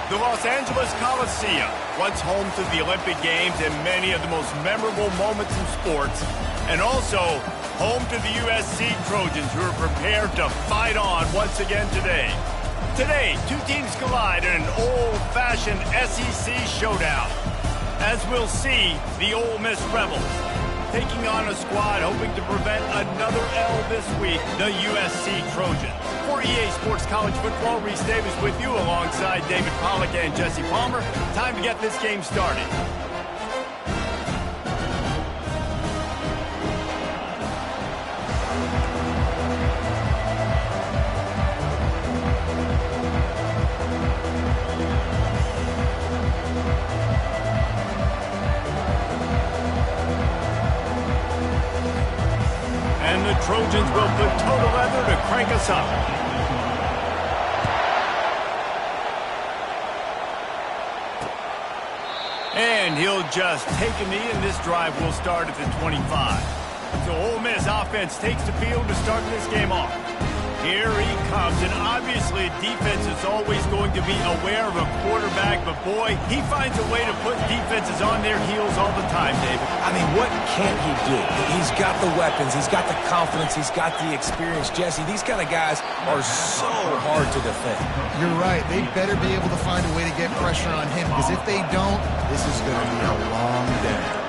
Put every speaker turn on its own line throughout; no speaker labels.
The Los Angeles Coliseum, once home to the Olympic Games and many of the most memorable moments in sports, and also home to the USC Trojans, who are prepared to fight on once again today. Today, two teams collide in an old-fashioned SEC showdown. As we'll see, the Ole Miss Rebels taking on a squad hoping to prevent another L this week, the USC Trojans. For EA Sports College Football, Reese Davis with you alongside David Pollack and Jesse Palmer. Time to get this game started. And the Trojans will put total leather to crank us up. And he'll just take a knee, and this drive will start at the 25. So Ole Miss offense takes the field to start this game off. Here he comes, and obviously defense is always going to be aware of a quarterback, but boy, he finds a way to put defenses on their heels all the time, David.
I mean, what can't he do? He's got the weapons, he's got the confidence, he's got the experience. Jesse, these kind of guys are so hard to defend.
You're right. They better be able to find a way to get pressure on him, because if they don't, this is going to be a long day.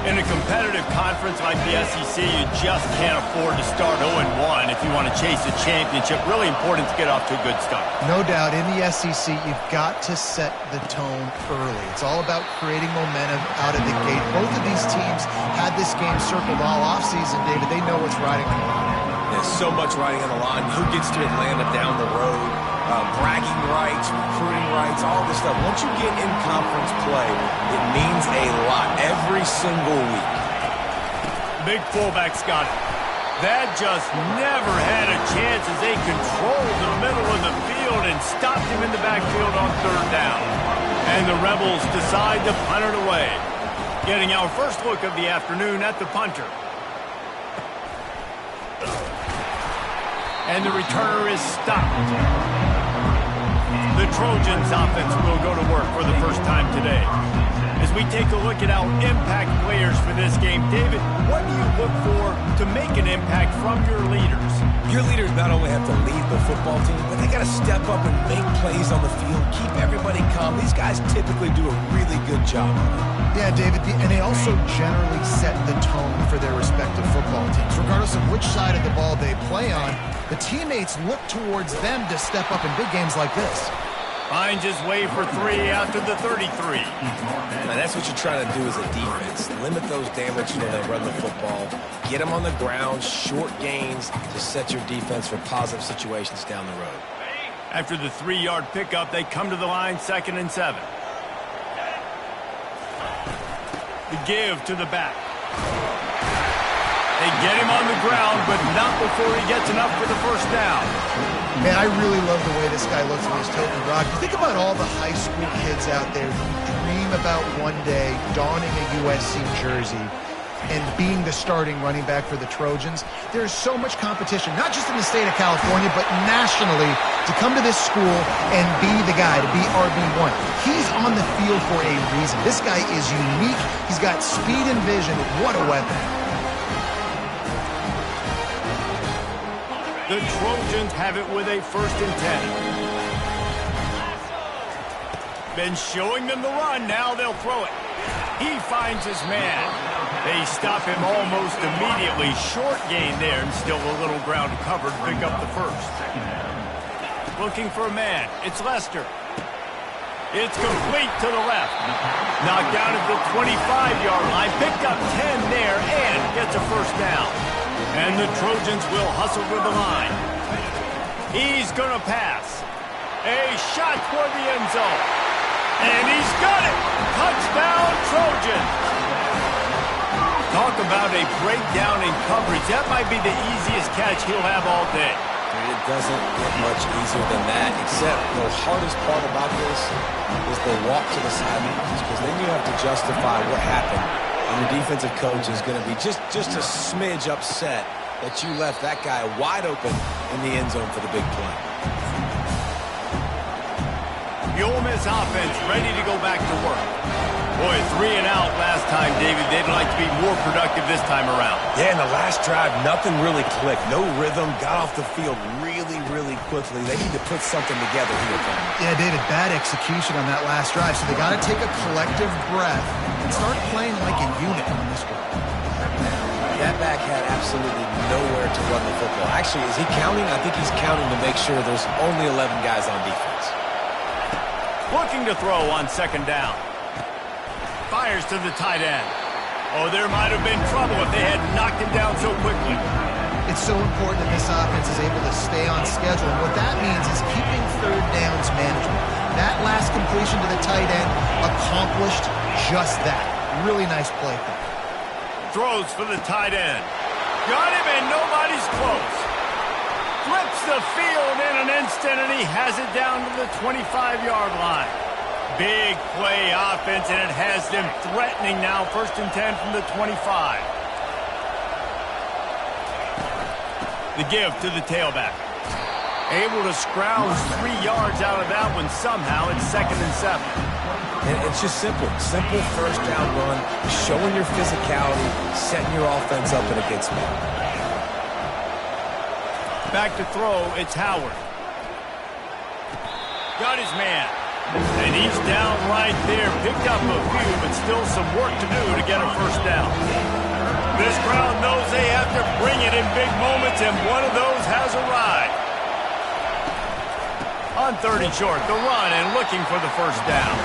In a competitive conference like the SEC, you just can't afford to start 0-1 if you want to chase a championship. Really important to get off to a good start.
No doubt, in the SEC, you've got to set the tone early. It's all about creating momentum out of the gate. Both of these teams had this game circled all offseason, David. They know what's riding on the line.
There's so much riding on the line. Who gets to Atlanta down the road? Bragging rights, recruiting rights, all this stuff. Once you get in conference play, it means a lot every single week.
Big fullback's got it. That just never had a chance as they controlled the middle of the field and stopped him in the backfield on third down. And the Rebels decide to punt it away. Getting our first look of the afternoon at the punter. And the returner is stopped. The Trojans offense will go to work for the first time today. As we take a look at our impact players for this game, David, what do you look for to make an impact from your leaders?
Your leaders not only have to lead the football team, but they got to step up and make plays on the field, keep everybody calm. These guys typically do a really good job of it.
Yeah, David, and they also generally set the tone for their respective football teams. Regardless of which side of the ball they play on, the teammates look towards them to step up in big games like this.
Finds his way for 3 after the 33.
Now that's what you're trying to do as a defense. Limit those damages when they run the football. Get them on the ground, short gains to set your defense for positive situations down the road.
After the 3-yard pickup, they come to the line, 2nd and 7. The give to the back. They get him on the ground, but not before he gets enough for the first down.
Man, I really love the way this guy looks when he's toting the rock. You think about all the high school kids out there who dream about one day donning a USC jersey and being the starting running back for the Trojans. There's so much competition, not just in the state of California, but nationally, to come to this school and be the guy, to be RB1. He's on the field for a reason. This guy is unique. He's got speed and vision. What a weapon.
The Trojans have it with a 1st and 10. Been showing them the run, now they'll throw it. He finds his man. They stop him almost immediately. Short gain there, and still a little ground covered. Pick up the 1st. Looking for a man. It's Lester. It's complete to the left. Knocked down at the 25-yard line. Picked up 10 there and gets a 1st down. And the Trojans will hustle to the line. He's going to pass. A shot toward the end zone. And he's got it. Touchdown, Trojans. Talk about a breakdown in coverage. That might be the easiest catch he'll have all day.
It doesn't get much easier than that, except the hardest part about this is the walk to the sidelines, because then you have to justify what happened. And your defensive coach is going to be just a smidge upset that you left that guy wide open in the end zone for the big play.
The Ole Miss offense ready to go back to work. Boy, 3 and out last time, David. They'd like to be more productive this time around.
Yeah, in the last drive, nothing really clicked. No rhythm, got off the field really quickly. They need to put something together here.
Yeah, David, bad execution on that last drive. So they got to take a collective breath and start playing like a unit on this one.
That back had absolutely nowhere to run the football. Actually, is he counting? I think he's counting to make sure there's only 11 guys on defense.
Looking to throw on second down. Fires to the tight end. Oh, there might have been trouble if they had knocked him down so quickly.
It's so important that this offense is able to stay on schedule. And what that means is keeping third downs manageable. That last completion to the tight end accomplished just that. Really nice play.
Throws for the tight end. Got him, and nobody's close. Flips the field in an instant, and he has it down to the 25-yard line. Big play offense, and it has them threatening now. 1st and 10 from the 25. The give to the tailback. Able to scrounge 3 yards out of that one somehow. It's 2nd and 7.
And it's just simple. Simple first down run, showing your physicality, setting your offense up in a good spot.
Back to throw, it's Howard. Got his man. And he's down right there. Picked up a few, but still some work to do to get a first down. This crowd knows they have to bring it in big moments, and one of those has arrived. On 3rd and short, the run and looking for the first down.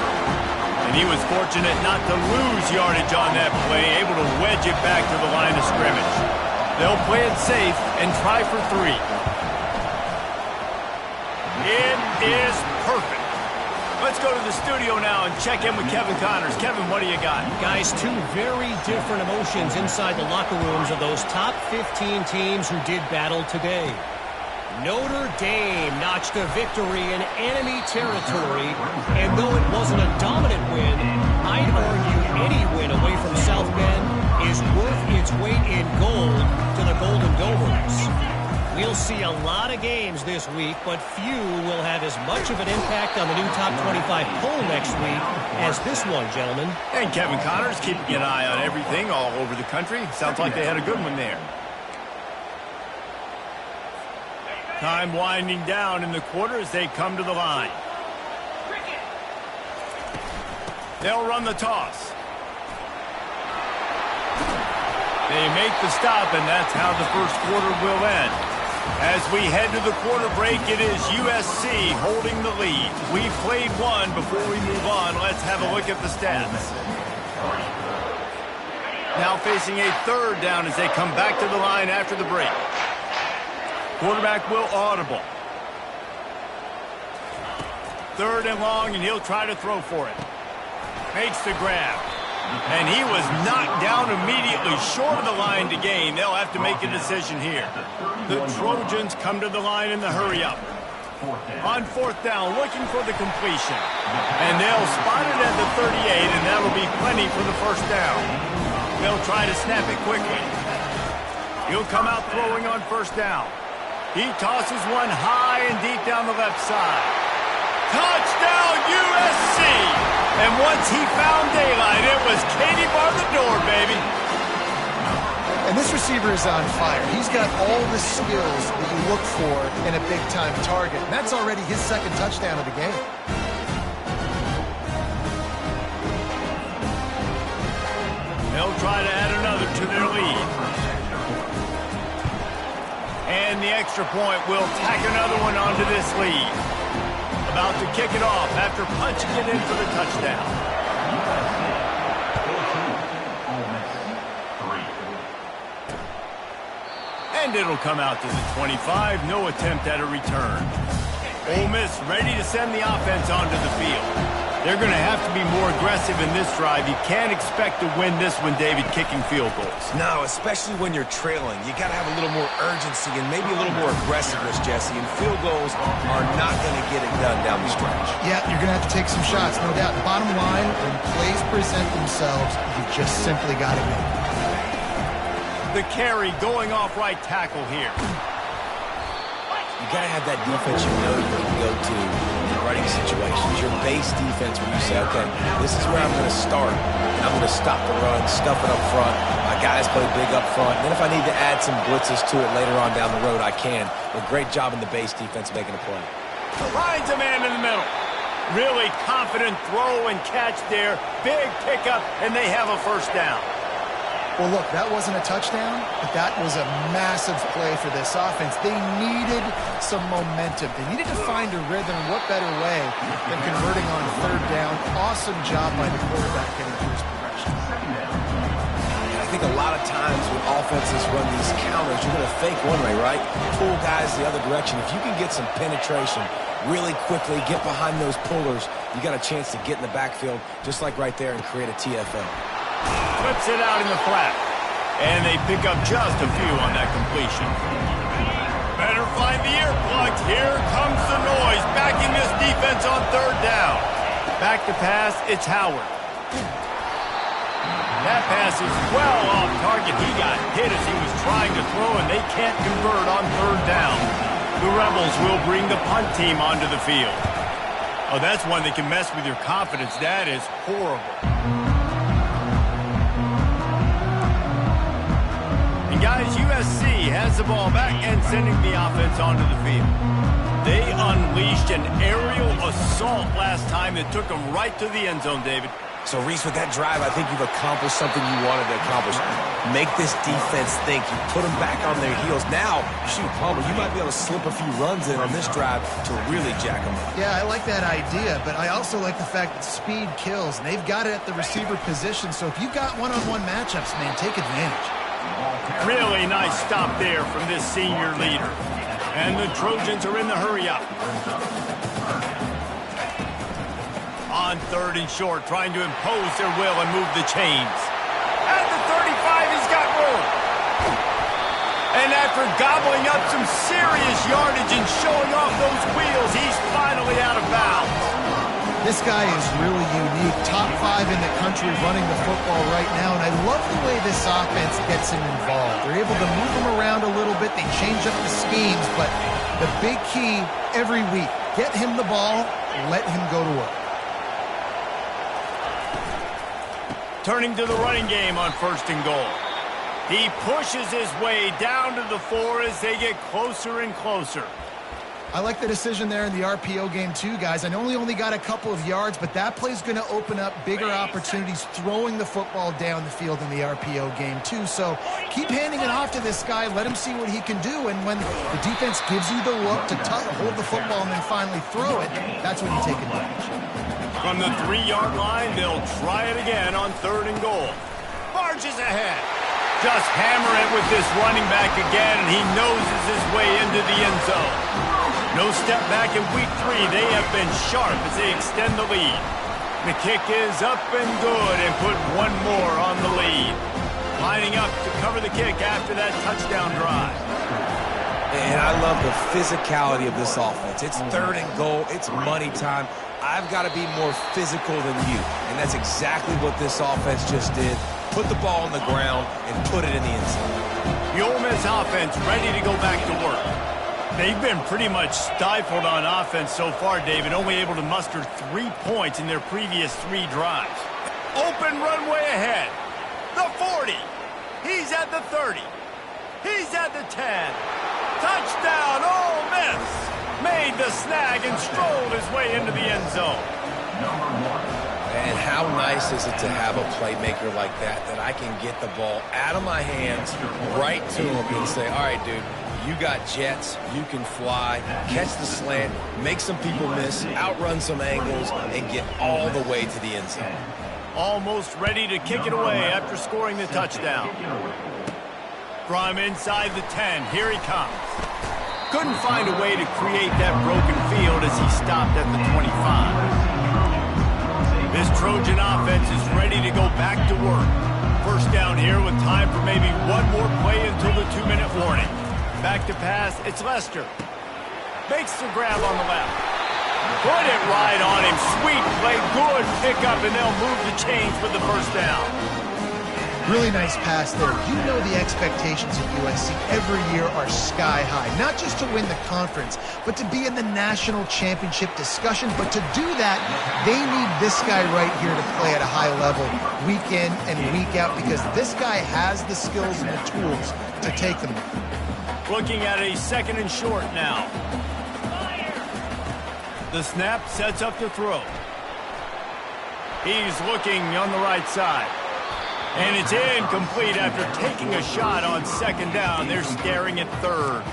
And he was fortunate not to lose yardage on that play, able to wedge it back to the line of scrimmage. They'll play it safe and try for 3. It is perfect. Let's go to the studio now and check in with Kevin Connors. Kevin, what do you got?
Guys, 2 very different emotions inside the locker rooms of those top 15 teams who did battle today. Notre Dame notched a victory in enemy territory, and though it wasn't a dominant win, I'd argue any win away from South Bend is worth its weight in gold to the Golden Domers. We'll see a lot of games this week, but few will have as much of an impact on the new top 25 poll next week as this one, gentlemen.
And Kevin Connors keeping an eye on everything all over the country. Sounds like they had a good one there. Time winding down in the quarter as they come to the line. They'll run the toss. They make the stop, and that's how the first quarter will end. As we head to the quarter break, it is USC holding the lead. We've played one. Before we move on, let's have a look at the stats. Now facing a 3rd down as they come back to the line after the break. Quarterback will audible. 3rd and long, and he'll try to throw for it. Makes the grab. And he was knocked down immediately short of the line to gain. They'll have to make a decision here. The Trojans come to the line in the hurry-up. On 4th down, looking for the completion. And they'll spot it at the 38, and that'll be plenty for the first down. They'll try to snap it quickly. He'll come out throwing on 1st down. He tosses one high and deep down the left side. Touchdown, USC! And once he found daylight, it was Katie bar the door, baby.
And this receiver is on fire. He's got all the skills that you look for in a big-time target. And that's already his 2nd touchdown of the game.
They'll try to add another to their lead. And the extra point will tack another one onto this lead. About to kick it off after punching it in for the touchdown. And it'll come out to the 25. No attempt at a return. Ole Miss ready to send the offense onto the field. They're going to have to be more aggressive in this drive. You can't expect to win this one, David, kicking field goals.
No, especially when you're trailing. You got to have a little more urgency and maybe a little more aggressiveness, Jesse. And field goals are not going to get it done down the stretch.
Yeah, you're going to have to take some shots, no doubt. Bottom line, when plays present themselves, you just simply got to make it.
The carry going off right tackle here.
you got to have that defense you know you can go to in running situations. Your base defense where you say, okay, this is where I'm going to start. And I'm going to stop the run, stuff it up front. My guys play big up front. And then if I need to add some blitzes to it later on down the road, I can. But great job in the base defense making a play.
Finds a man in the middle. Really confident throw and catch there. Big pickup, and they have a first down.
Well, look, that wasn't a touchdown, but that was a massive play for this offense. They needed some momentum. They needed to find a rhythm. What better way than converting on third down? Awesome job by the quarterback getting through his progression.
I think a lot of times when offenses run these counters, you're going to fake one way, right? Pull guys the other direction. If you can get some penetration really quickly, get behind those pullers, you got a chance to get in the backfield, just like right there, and create a TFL.
Flips it out in the flat. And they pick up just a few on that completion. Better find the earplugs. Here comes the noise. Backing this defense on third down. Back to pass, it's Howard. That pass is well off target. He got hit as he was trying to throw, and they can't convert on third down. The Rebels will bring the punt team onto the field. Oh, that's one that can mess with your confidence. That is horrible. Guys, USC has the ball back and sending the offense onto the field. They unleashed an aerial assault last time that took them right to the end zone, David.
So, Reese, with that drive, I think you've accomplished something you wanted to accomplish. Make this defense think. You put them back on their heels. Now, shoot, Palmer, you might be able to slip a few runs in on this drive to really jack them up.
Yeah, I like that idea, but I also like the fact that speed kills, and they've got it at the receiver position. So if you've got one-on-one matchups, man, take advantage.
Really nice stop there from this senior leader. And the Trojans are in the hurry-up. On third and short, trying to impose their will and move the chains. At the 35, he's got room. And after gobbling up some serious yardage and showing off those wheels, he's finally out of bounds.
This guy is really unique. Top 5 in the country running the football right now, and I love the way this offense gets him involved. They're able to move him around a little bit. They change up the schemes, but the big key every week, get him the ball, let him go to work.
Turning to the running game on first and goal. He pushes his way down to the 4 as they get closer and closer.
I like the decision there in the RPO game too, guys. I know he only got a couple of yards, but that play's going to open up bigger opportunities throwing the football down the field in the RPO game too. So keep handing it off to this guy. Let him see what he can do. And when the defense gives you the look to hold the football and then finally throw it, that's when you take advantage.
From the 3-yard line, they'll try it again on third and goal. Barges ahead. Just hammer it with this running back again, and he noses his way into the end zone. No step back in week 3. They have been sharp as they extend the lead. The kick is up and good and put one more on the lead. Lining up to cover the kick after that touchdown drive.
And I love the physicality of this offense. It's third and goal. It's money time. I've got to be more physical than you. And that's exactly what this offense just did. Put the ball on the ground and put it in the end zone.
The Ole Miss offense ready to go back to work. They've been pretty much stifled on offense so far, David, only able to muster 3 points in their previous 3 drives. Open runway ahead. The 40. He's at the 30. He's at the 10. Touchdown, Ole Miss. Made the snag and strolled his way into the end zone.
And how nice is it to have a playmaker like that I can get the ball out of my hands right to him and say, all right, dude, you got jets, you can fly, catch the slant, make some people miss, outrun some angles, and get all the way to the end zone.
Almost ready to kick it away after scoring the touchdown. From inside the 10, here he comes. Couldn't find a way to create that broken field as he stopped at the 25. This Trojan offense is ready to go back to work. First down here with time for maybe one more play until the 2-minute warning. Back to pass, it's Lester. Makes the grab on the left. Put it right on him. Sweet play, good pickup, and they'll move the chains with the first down.
Really nice pass there. You know the expectations at USC every year are sky high. Not just to win the conference, but to be in the national championship discussion. But to do that, they need this guy right here to play at a high level week in and week out, because this guy has the skills and the tools to take them.
Looking at a 2nd and short now. The snap sets up to throw. He's looking on the right side. And it's incomplete after taking a shot on 2nd down. They're staring at 3rd.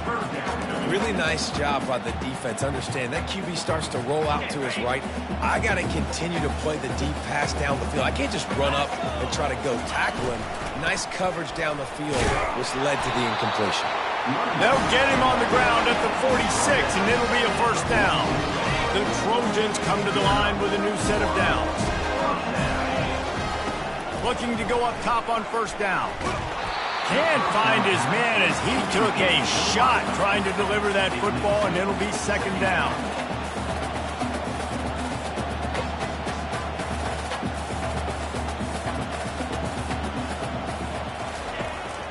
Really nice job by the defense. Understand that QB starts to roll out to his right. I got to continue to play the deep pass down the field. I can't just run up and try to go tackle him. Nice coverage down the field, which led to the incompletion.
They'll get him on the ground at the 46, and it'll be a 1st down. The Trojans come to the line with a new set of downs. Looking to go up top on 1st down. Can't find his man as he took a shot trying to deliver that football, and it'll be 2nd down.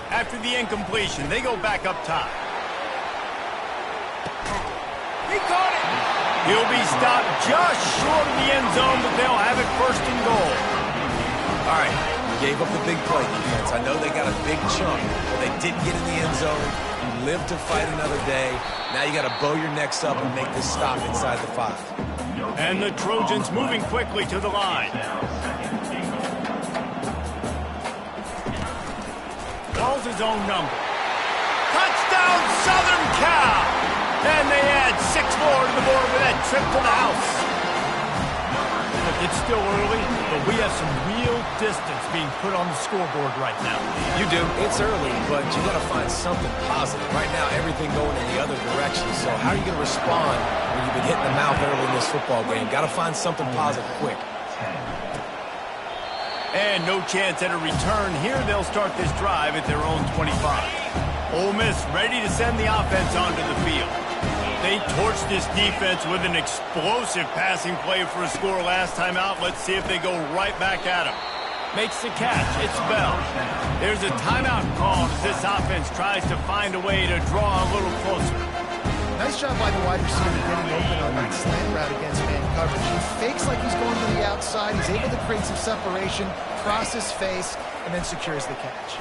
After the incompletion, they go back up top. He caught it. He'll be stopped just short of the end zone, but they'll have it 1st and goal.
All right, you gave up the big play defense. I know they got a big chunk, but they didn't get in the end zone. You live to fight another day. Now you got to bow your necks up and make this stop inside the 5.
And the Trojans moving quickly to the line. Calls his own number. Touchdown, Southern Cal! And they add 6 more to the board with that trip to the house. Look, it's still early, but we have some real distance being put on the scoreboard right now.
You do. It's early, but you got to find something positive. Right now, everything going in the other direction. So how are you going to respond when you've been hitting the mouth early in this football game? Got to find something positive quick.
And no chance at a return. Here they'll start this drive at their own 25. Ole Miss ready to send the offense onto the field. They torched this defense with an explosive passing play for a score last time out. Let's see if they go right back at him. Makes the catch. It's Bell. There's a timeout called as this offense tries to find a way to draw a little closer.
Nice job by the wide receiver getting open on that slant route against man coverage. He fakes like he's going to the outside. He's able to create some separation, cross his face, and then secures the catch.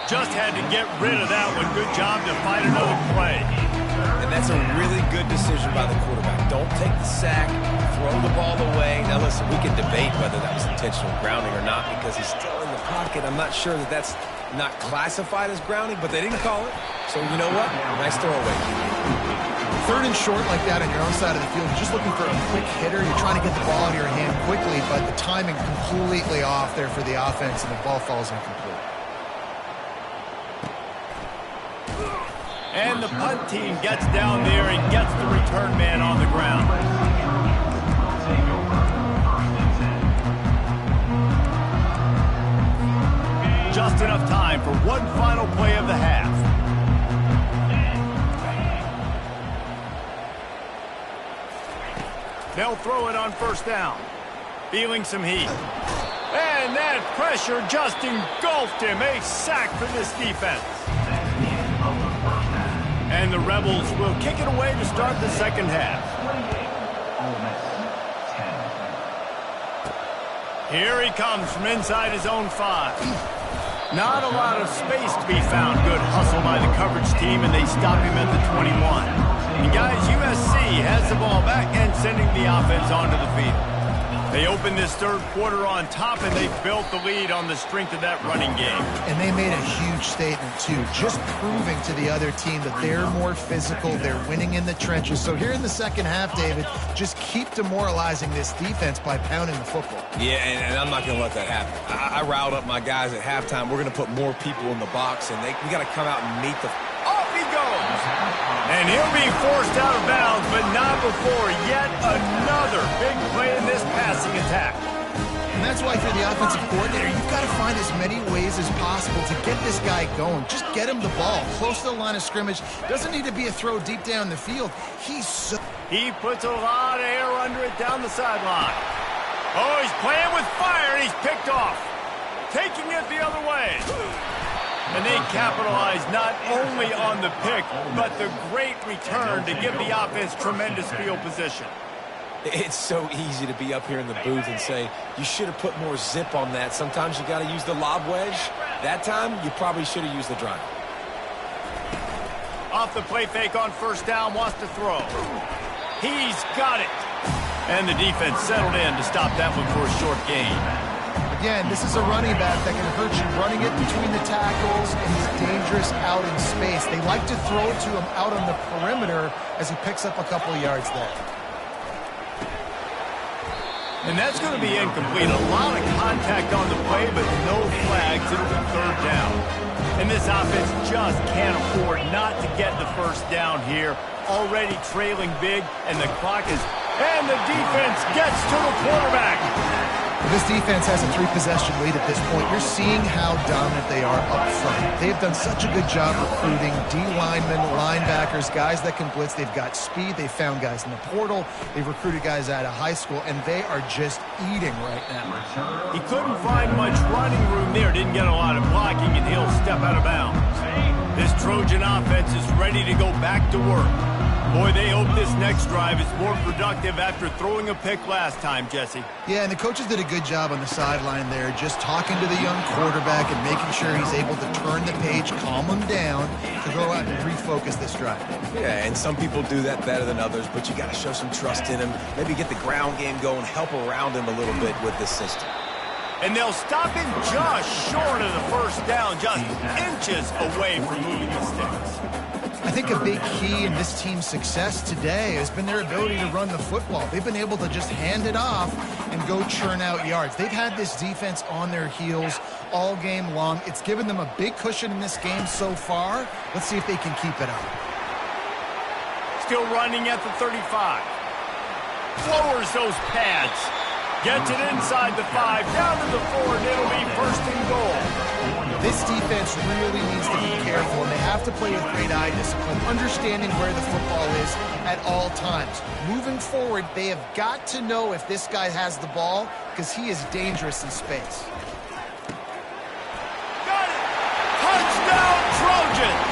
Just had to get rid of that one. Good job to find another play.
And that's a really good decision by the quarterback. Don't take the sack, throw the ball away. Now listen, we can debate whether that was intentional grounding or not because he's still in the pocket. I'm not sure that that's not classified as grounding, but they didn't call it. So you know what? Nice throwaway.
3rd and short like that on your own side of the field. You're just looking for a quick hitter. You're trying to get the ball in your hand quickly, but the timing completely off there for the offense, and the ball falls incomplete.
And the punt team gets down there and gets the return man on the ground. Just enough time for one final play of the half. They'll throw it on 1st down. Feeling some heat. And that pressure just engulfed him. A sack for this defense. And the Rebels will kick it away to start the 2nd half. Here he comes from inside his own 5. Not a lot of space to be found. Good hustle by the coverage team, and they stop him at the 21. And guys, USC has the ball back and sending the offense onto the field. They opened this 3rd quarter on top, and they built the lead on the strength of that running game.
And they made a huge statement, too, just proving to the other team that they're more physical, they're winning in the trenches. So here in the 2nd half, David, just keep demoralizing this defense by pounding the football.
Yeah, and I'm not going to let that happen. I riled up my guys at halftime. We're going to put more people in the box, and we got to come out and meet the...
Off he goes! And he'll be forced out of bounds, but not before yet another big play in this passing attack.
And that's why, if you're the offensive coordinator, you've got to find as many ways as possible to get this guy going. Just get him the ball close to the line of scrimmage. Doesn't need to be a throw deep down the field. He puts a lot of air under it down the sideline.
Oh, he's playing with fire, and he's picked off. Taking it the other way. And they capitalize not only on the pick, but the great return to give the offense tremendous field position.
It's so easy to be up here in the booth and say, you should have put more zip on that. Sometimes you got to use the lob wedge. That time, you probably should have used the drive.
Off the play fake on first down, wants to throw. He's got it. And the defense settled in to stop that one for a short gain.
Again, this is a running back that can hurt you running it between the tackles, and he's dangerous out in space. They like to throw it to him out on the perimeter as he picks up a couple of yards there.
And that's going to be incomplete. A lot of contact on the play, but no flags. It'll be third down. And this offense just can't afford not to get the first down here. Already trailing big, and the clock is... And the defense gets to the quarterback.
This defense has a 3-possession lead at this point. You're seeing how dominant they are up front. They've done such a good job recruiting D-linemen, linebackers, guys that can blitz. They've got speed. They've found guys in the portal. They've recruited guys out of high school, and they are just eating right now.
He couldn't find much running room there. Didn't get a lot of blocking, and he'll step out of bounds. This Trojan offense is ready to go back to work. Boy, they hope this next drive is more productive after throwing a pick last time, Jesse.
Yeah, and the coaches did a good job on the sideline there, just talking to the young quarterback and making sure he's able to turn the page, calm him down, to go out and refocus this drive.
Yeah, and some people do that better than others, but you got to show some trust in him. Maybe get the ground game going, help around him a little bit with this system.
And they'll stop him just short of the first down, just inches away from moving the sticks.
I think a big key in this team's success today has been their ability to run the football. They've been able to just hand it off and go churn out yards. They've had this defense on their heels all game long. It's given them a big cushion in this game so far. Let's see if they can keep it up.
Still running at the 35. Lowers those pads. Gets it inside the 5, down to the 4, and it'll be first and goal.
This defense really needs to be careful, and they have to play with great eye discipline, understanding where the football is at all times. Moving forward, they have got to know if this guy has the ball, because he is dangerous in space.
Got it! Touchdown, Trojans!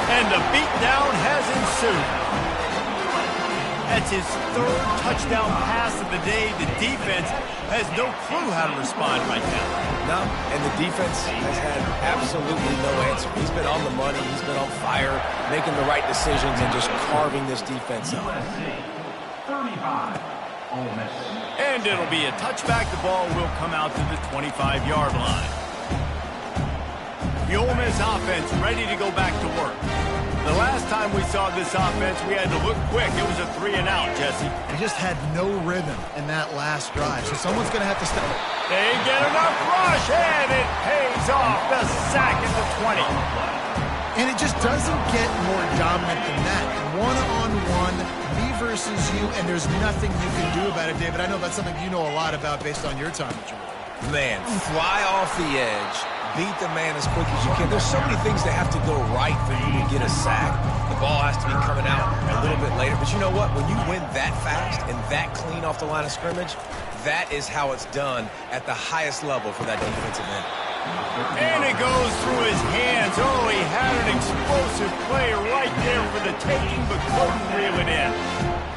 And the beatdown has ensued. That's his third touchdown pass of the day. The defense has no clue how to respond right now.
No, and the defense has had absolutely no answer. He's been on the money. He's been on fire, making the right decisions and just carving this defense up.
And it'll be a touchback. The ball will come out to the 25-yard line. The Ole Miss offense ready to go back to work. The last time we saw this offense, we had to look quick. It was a 3-and-out, Jesse.
They just had no rhythm in that last drive, so someone's going to have to step up.
They get enough rush, and it pays off. The sack at the 20.
And it just doesn't get more dominant than that. One-on-one, me versus you, and there's nothing you can do about it, David. I know that's something you know a lot about based on your time at Georgia.
Man, fly off the edge. Beat the man as quick as you can. There's so many things that have to go right for you to get a sack. The ball has to be coming out a little bit later. But you know what? When you win that fast and that clean off the line of scrimmage, that is how it's done at the highest level for that defensive end.
And it goes through his hands. Oh, he had an explosive play right there for the taking, but couldn't reel it in.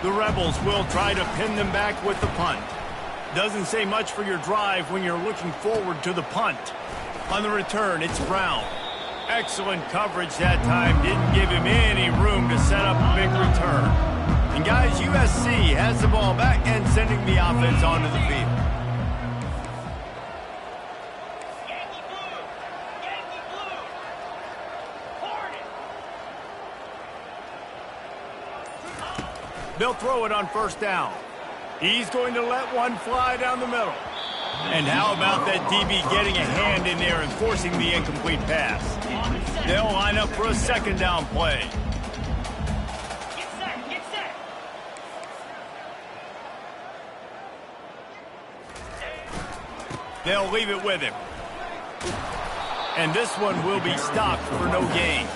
The Rebels will try to pin them back with the punt. Doesn't say much for your drive when you're looking forward to the punt. On the return, it's Brown. Excellent coverage that time. Didn't give him any room to set up a big return. And guys, USC has the ball back and sending the offense onto the field. They'll throw it on first down. He's going to let one fly down the middle. And how about that DB getting a hand in there and forcing the incomplete pass? They'll line up for a second down play.
Get set.
They'll leave it with him. And this one will be stopped for no gain.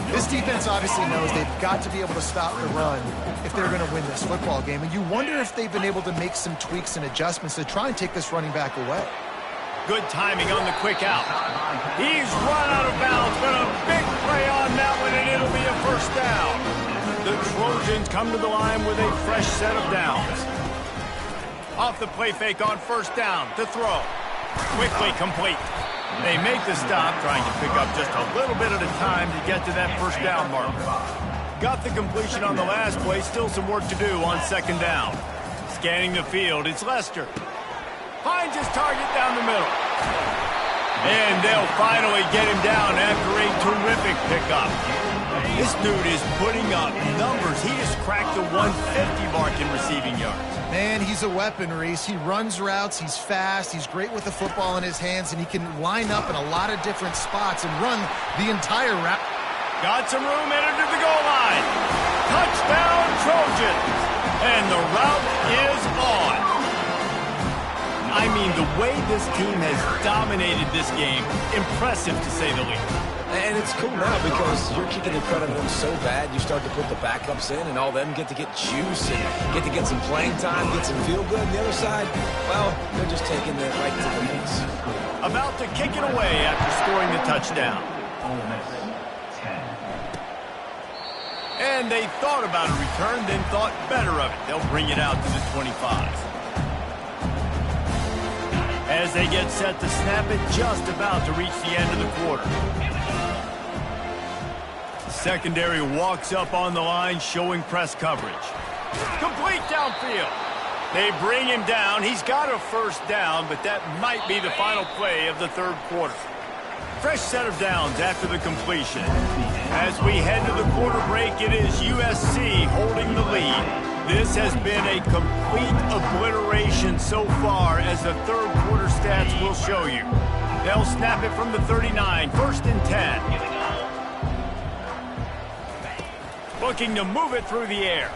This defense obviously knows they've got to be able to stop the run if they're going to win this football game. And you wonder if they've been able to make some tweaks and adjustments to try and take this running back away.
Good timing on the quick out. He's run out of bounds, but a big play on that one, and it'll be a first down. The Trojans come to the line with a fresh set of downs. Off the play fake on first down to throw. Quickly complete. They make the stop, trying to pick up just a little bit at a time to get to that first down mark. Got the completion on the last play, still some work to do on second down. Scanning the field, it's Lester. Finds his target down the middle. And they'll finally get him down after a terrific pickup. This dude is putting up numbers. He just cracked the 150 mark in receiving yards.
Man, he's a weapon, Reese. He runs routes, he's fast, he's great with the football in his hands, and he can line up in a lot of different spots and run the entire route.
Got some room, entered to the goal line. Touchdown, Trojans. And the route is on. I mean, the way this team has dominated this game, impressive to say the least.
And it's cool now because you're kicking the credit of them so bad, you start to put the backups in, and all them get to get juice and get to get some playing time, get some feel good. And the other side, well, they're just taking it right to the face.
About to kick it away after scoring the touchdown. And they thought about a return, then thought better of it. They'll bring it out to the 25. As they get set to snap it, just about to reach the end of the quarter. Secondary walks up on the line, showing press coverage. Complete downfield. They bring him down. He's got a first down, but that might be the final play of the third quarter. Fresh set of downs after the completion. As we head to the quarter break, it is USC holding the lead. This has been a complete obliteration so far, as the third quarter stats will show you. They'll snap it from the 39, first and 10. Looking to move it through the air.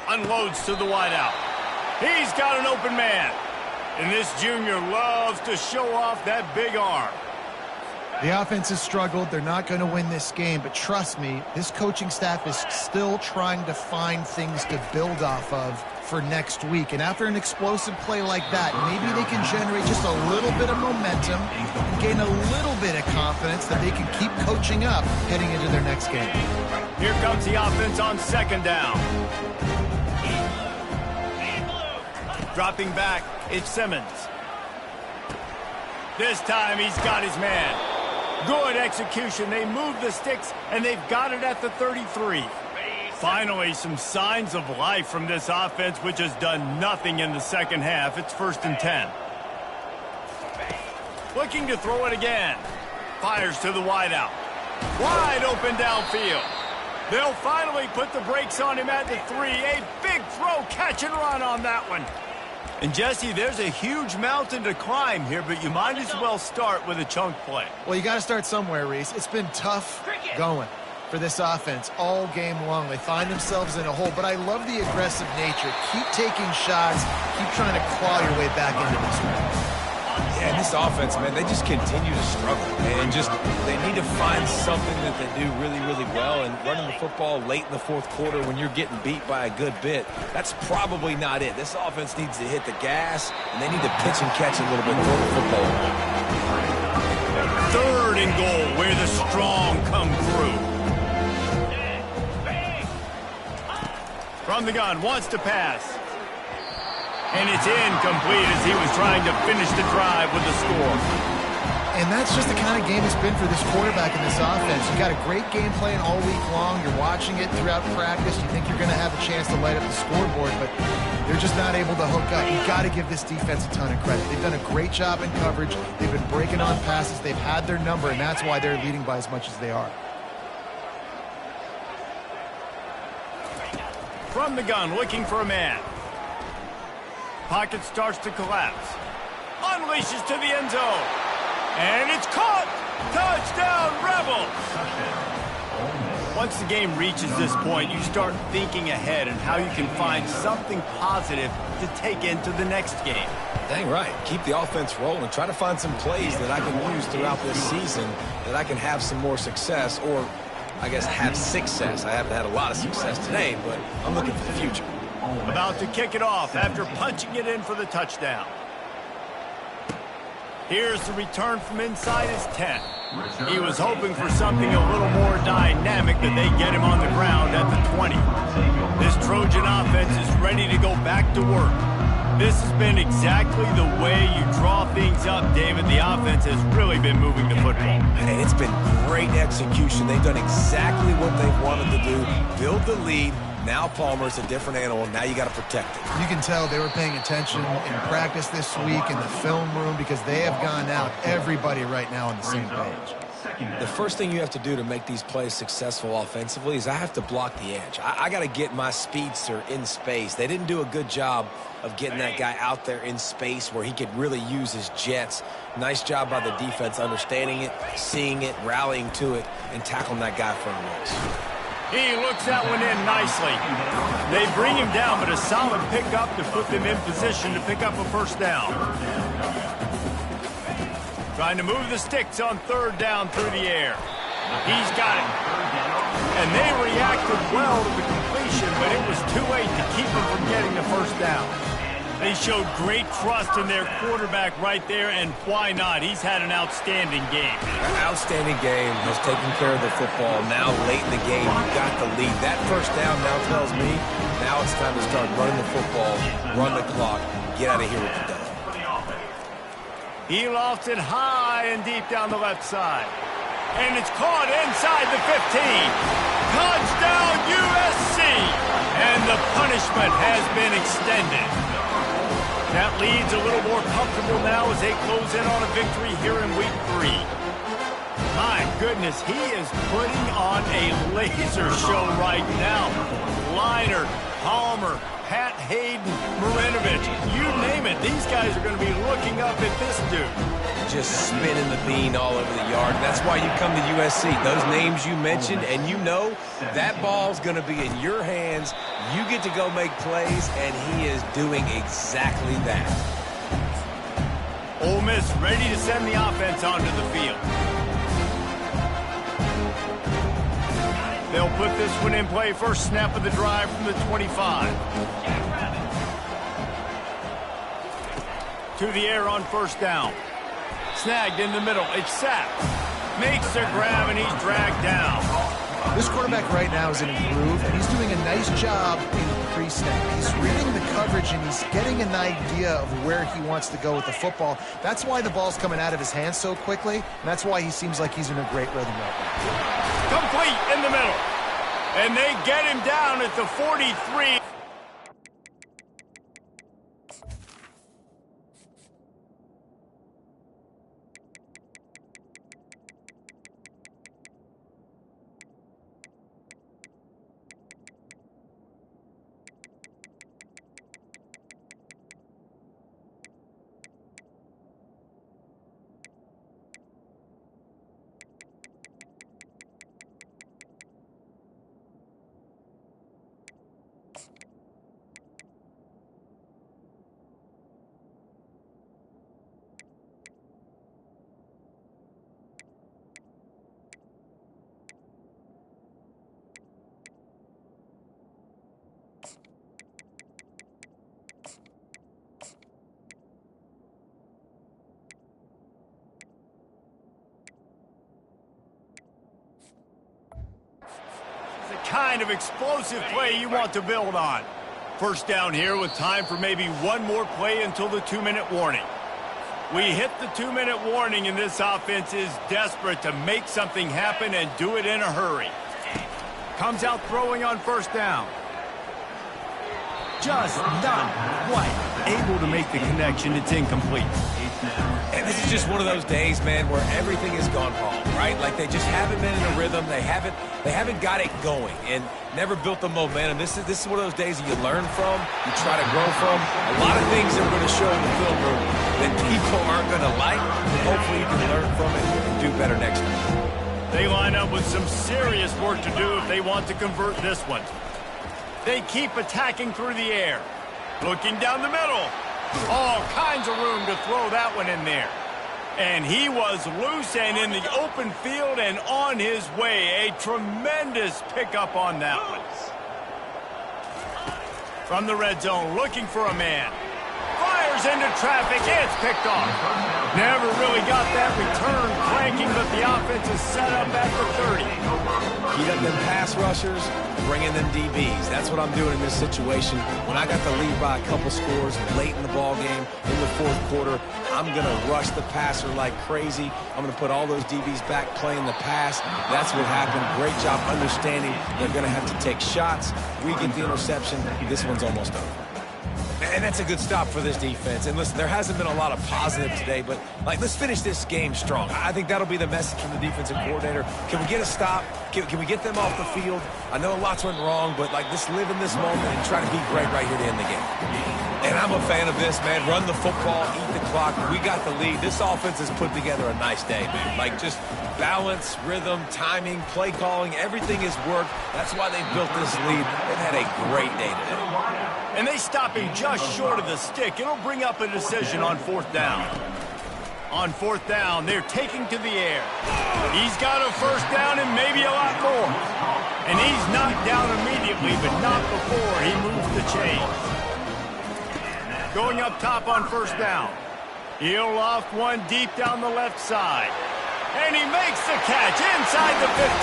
Unloads to the wideout. He's got an open man. And this junior loves to show off that big arm.
The offense has struggled. They're not going to win this game, but trust me, this coaching staff is still trying to find things to build off of for next week. And after an explosive play like that, maybe they can generate just a little bit of momentum and gain a little bit of confidence that they can keep coaching up heading into their next game.
Here comes the offense on second down. Dropping back, it's Simmons. This time he's got his man. Good execution. They move the sticks, and they've got it at the 33. Finally, some signs of life from this offense, which has done nothing in the second half. It's first and 10. Looking to throw it again. Fires to the wideout. Wide open downfield. They'll finally put the brakes on him at the 3. A big throw, catch and run on that one. And, Jesse, there's a huge mountain to climb here, but you might as well start with a chunk play.
Well, you got to start somewhere, Reese. It's been tough going for this offense all game long. They find themselves in a hole, but I love the aggressive nature. Keep taking shots. Keep trying to claw your way back into this one.
Yeah, this offense, man, they just continue to struggle. And just, they need to find something that they do really, really well. And running the football late in the fourth quarter when you're getting beat by a good bit, that's probably not it. This offense needs to hit the gas, and they need to pitch and catch a little bit, throw the football.
Third and goal, where the strong come through. From the gun, wants to pass. And it's incomplete as he was trying to finish the drive with the score.
And that's just the kind of game it's been for this quarterback in this offense. You got a great game plan all week long. You're watching it throughout practice. You think you're going to have a chance to light up the scoreboard, but they're just not able to hook up. You've got to give this defense a ton of credit. They've done a great job in coverage. They've been breaking on passes. They've had their number, and that's why they're leading by as much as they are.
From the gun, looking for a man. Pocket starts to collapse. Unleashes to the end zone. And it's caught! Touchdown, Rebels! Once the game reaches this point, you start thinking ahead and how you can find something positive to take into the next game.
Dang right. Keep the offense rolling. Try to find some plays that I can use throughout this season that I can have some more success, or I guess, have success. I haven't had a lot of success today, but I'm looking for the future.
About to kick it off after punching it in for the touchdown. Here's the return from inside his 10. He was hoping for something a little more dynamic, but they get him on the ground at the 20. This Trojan offense is ready to go back to work. This has been exactly the way you draw things up, David. The offense has really been moving the football.
And it's been great execution. They've done exactly what they've wanted to do. Build the lead. Now Palmer's a different animal. Now you got to protect it.
You can tell they were paying attention in practice this week in the film room because they have gone out, everybody right now on the same page.
The first thing you have to do to make these plays successful offensively is I have to block the edge. I got to get my speedster in space. They didn't do a good job of getting that guy out there in space where he could really use his jets. Nice job by the defense understanding it, seeing it, rallying to it, and tackling that guy from the nose.
He looks that one in nicely. They bring him down, but a solid pickup to put them in position to pick up a first down. Trying to move the sticks on third down through the air. He's got it. And they reacted well to the completion, but it was too late to keep him from getting the first down. They showed great trust in their quarterback right there, and why not? He's had an outstanding game.
An outstanding game. He's taking care of the football. Now, late in the game, you got the lead. That first down now tells me now it's time to start running the football, run the clock, get out of here with the dub.
He lofts it high and deep down the left side. And it's caught inside the 15. Touchdown, USC! And the punishment has been extended. That lead's a little more comfortable now as they close in on a victory here in week 3. My goodness, he is putting on a laser show right now. Liner, Palmer, Pat Hayden, Marinovich, you name it. These guys are going to be looking up at this dude.
Just spinning the bean all over the yard. That's why you come to USC. Those names you mentioned, and you know that ball's going to be in your hands. You get to go make plays, and he is doing exactly that.
Ole Miss ready to send the offense onto the field. They'll put this one in play. First snap of the drive from the 25. To the air on first down. Snagged in the middle. It's sacked. Makes the grab, and he's dragged down.
This quarterback right now is in a groove, and he's doing a nice job in pre-snap. He's reading the coverage, and he's getting an idea of where he wants to go with the football. That's why the ball's coming out of his hands so quickly, and that's why he seems like he's in a great rhythm right now.
Complete in the middle. And they get him down at the 43. Kind of explosive play you want to build on. First down here with time for maybe one more play until the 2-minute warning. We hit the 2-minute warning, and this offense is desperate to make something happen and do it in a hurry. Comes out throwing on first down. Just not quite able to make the connection. It's incomplete.
And this is just one of those days, man, where everything has gone wrong, right? Like they just haven't been in a rhythm. They haven't got it going and never built the momentum. This is one of those days that you learn from, you try to grow from. A lot of things that we're going to show in the film room that people aren't going to like. Hopefully you can learn from it and do better next time.
They line up with some serious work to do if they want to convert this one. They keep attacking through the air. Looking down the middle. All kinds of room to throw that one in there. And he was loose and in the open field and on his way. A tremendous pickup on that one. From the red zone, looking for a man. Fires into traffic. It's picked off. Never really got that return cranking, but the offense is set up at the 30.
Heat up them pass rushers, bring in them DBs. That's what I'm doing in this situation. When I got the lead by a couple scores late in the ball game, in the fourth quarter, I'm going to rush the passer like crazy. I'm going to put all those DBs back playing the pass. That's what happened. Great job understanding they're going to have to take shots. We get the interception. This one's almost over. And that's a good stop for this defense. And listen, there hasn't been a lot of positive today, but let's finish this game strong. I think that'll be the message from the defensive coordinator. Can we get a stop? Can we get them off the field? I know lots went wrong, but just live in this moment and try to be great right here to end the game. And I'm a fan of this, man. Run the football, eat the clock. We got the lead. This offense has put together a nice day, man. Just balance, rhythm, timing, play calling, everything has worked. That's why they built this lead. They've had a great day today.
And they stop him just short of the stick. It'll bring up a decision on fourth down. On fourth down, they're taking to the air. He's got a first down and maybe a lot more. And he's knocked down immediately, but not before he moves the chains. Going up top on first down. He'll loft one deep down the left side. And he makes the catch inside the 15.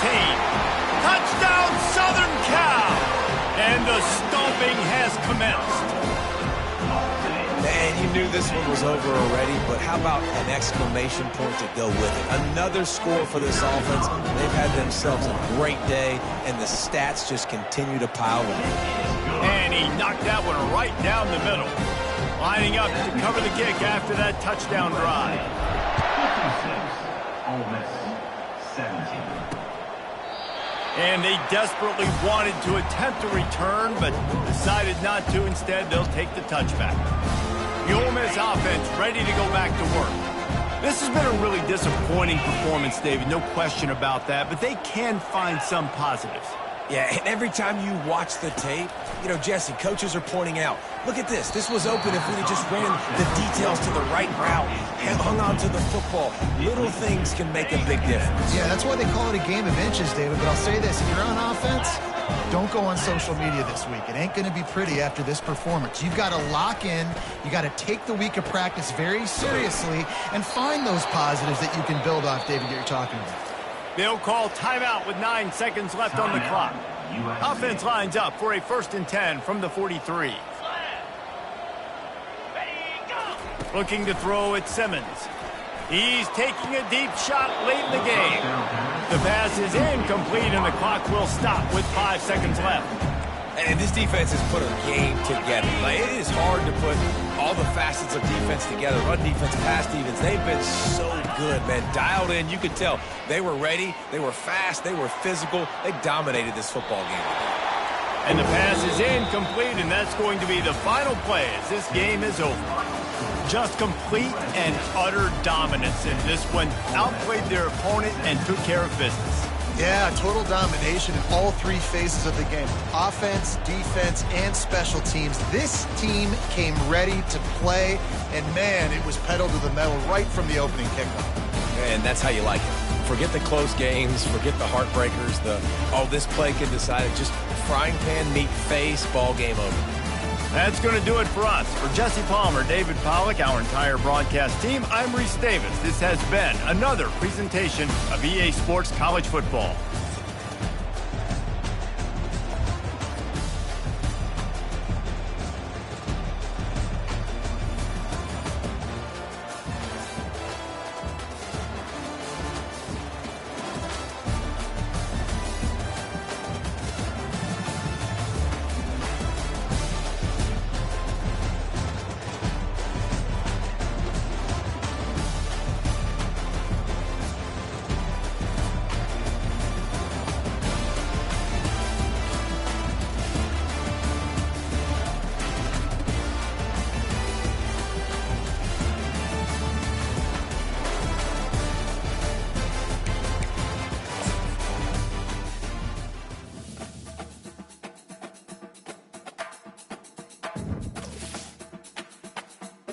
Touchdown, Southern Cal! And the stomping has commenced.
And you knew this one was over already, but how about an exclamation point to go with it? Another score for this offense. They've had themselves a great day, and the stats just continue to pile in.
And he knocked that one right down the middle. Lining up to cover the kick after that touchdown drive.
56, Ole Miss, 17.
And they desperately wanted to attempt a return, but decided not to. Instead, they'll take the touchback. The Ole Miss offense ready to go back to work. This has been a really disappointing performance, David, no question about that, but they can find some positives.
Yeah, and every time you watch the tape, Jesse, coaches are pointing out, look at this. This was open if we'd have just ran the details to the right route, hung on to the football. Little things can make a big difference.
Yeah, that's why they call it a game of inches, David. But I'll say this, if you're on offense, don't go on social media this week. It ain't going to be pretty after this performance. You've got to lock in. You got to take the week of practice very seriously and find those positives that you can build off, David, that you're talking about.
They'll call timeout with 9 seconds left on the clock. Offense lines up for a 1st and 10 from the 43. Looking to throw at Simmons. He's taking a deep shot late in the game. The pass is incomplete and the clock will stop with 5 seconds left.
And this defense has put a game together. It is hard to put all the facets of defense together. Run defense, pass defense. They've been so good, man. Dialed in. You could tell they were ready. They were fast. They were physical. They dominated this football game.
And the pass is incomplete, and that's going to be the final play as this game is over. Just complete and utter dominance in this one. Outplayed their opponent and took care of business.
Yeah, total domination in all three phases of the game. Offense, defense, and special teams. This team came ready to play, and man, it was pedal to the metal right from the opening kickoff.
And that's how you like it. Forget the close games, forget the heartbreakers, this play can decide it. Just frying pan, meat face, ball game over.
That's going to do it for us. For Jesse Palmer, David Pollack, our entire broadcast team, I'm Reese Davis. This has been another presentation of EA Sports College Football.